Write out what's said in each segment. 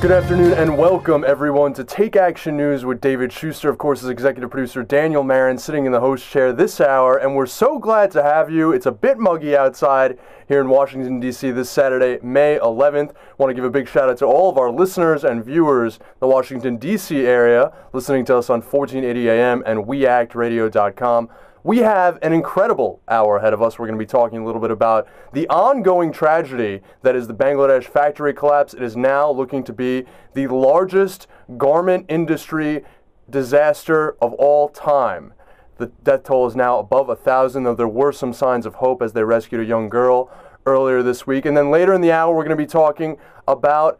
Good afternoon and welcome everyone to Take Action News with David Shuster. Of course, as executive producer Daniel Marin sitting in the host chair this hour, and we're so glad to have you. It's a bit muggy outside here in Washington, D.C. this Saturday, May 11th. Want to give a big shout out to all of our listeners and viewers in the Washington, D.C. area, listening to us on 1480 AM and weactradio.com. We have an incredible hour ahead of us. We're going to be talking a little bit about the ongoing tragedy that is the Bangladesh factory collapse. It is now looking to be the largest garment industry disaster of all time. The death toll is now above 1,000, though there were some signs of hope as they rescued a young girl earlier this week. And then later in the hour, we're going to be talking about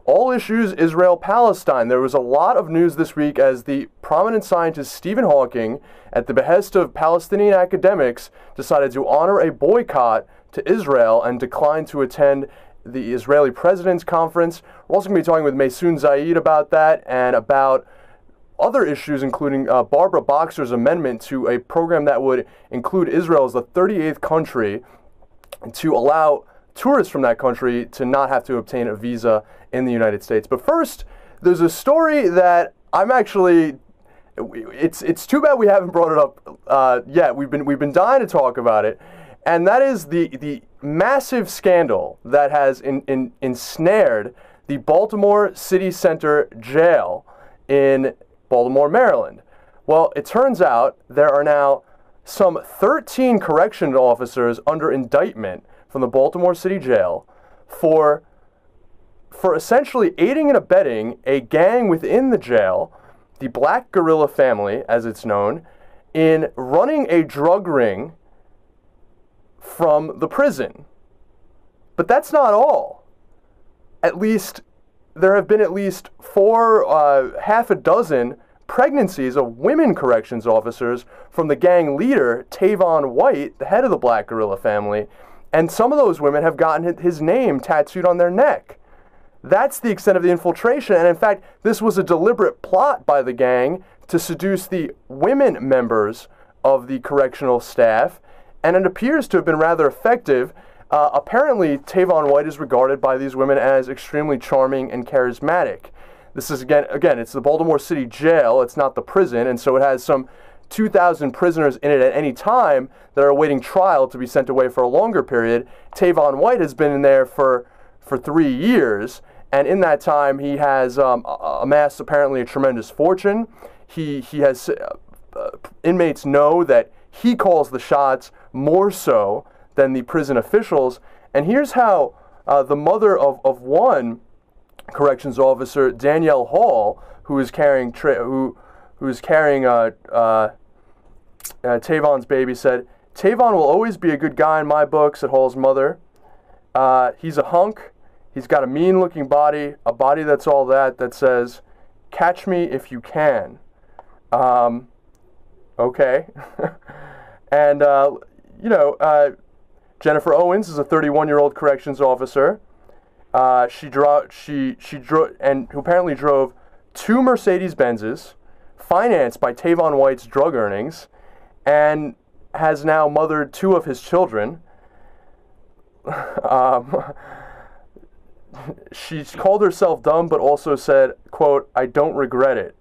all issues Israel-Palestine. There was a lot of news this week as the prominent scientist Stephen Hawking, at the behest of Palestinian academics, decided to honor a boycott to Israel and declined to attend the Israeli President's Conference. We're also going to be talking with Maysoon Zaid about that and about other issues, including Barbara Boxer's amendment to a program that would include Israel as the 38th country to allow tourists from that country to not have to obtain a visa in the United States. But first, there's a story that I'm actually, it's too bad we haven't brought it up yet. We've been dying to talk about it, and that is the massive scandal that has ensnared the Baltimore City Center Jail in Baltimore, Maryland. Well, it turns out there are now some 13 correctional officers under indictment from the Baltimore City Jail for essentially aiding and abetting a gang within the jail, the Black Guerrilla Family, as it's known, in running a drug ring from the prison. But that's not all. There have been at least half a dozen pregnancies of women corrections officers from the gang leader, Tavon White, the head of the Black Guerrilla Family, and some of those women have gotten his name tattooed on their neck. That's the extent of the infiltration, and in fact, this was a deliberate plot by the gang to seduce the women members of the correctional staff, and it appears to have been rather effective. Apparently, Tavon White is regarded by these women as extremely charming and charismatic. This is, again, it's the Baltimore City Jail, it's not the prison, and so it has some 2,000 prisoners in it at any time that are awaiting trial to be sent away for a longer period. Tavon White has been in there for 3 years, and in that time he has amassed apparently a tremendous fortune. He has inmates know that he calls the shots more so than the prison officials. And here's how the mother of one corrections officer, Danielle Hall, who is carrying Tavon's baby, said, "Tavon will always be a good guy in my book," said Hall's mother. "He's a hunk. He's got a mean-looking body, a body that's all that says, 'Catch me if you can.'" Okay. And, Jennifer Owens is a 31-year-old corrections officer. She drove, and who apparently drove 2 Mercedes-Benzes, financed by Tavon White's drug earnings, and has now mothered 2 of his children. She called herself dumb, but also said, quote, "I don't regret it."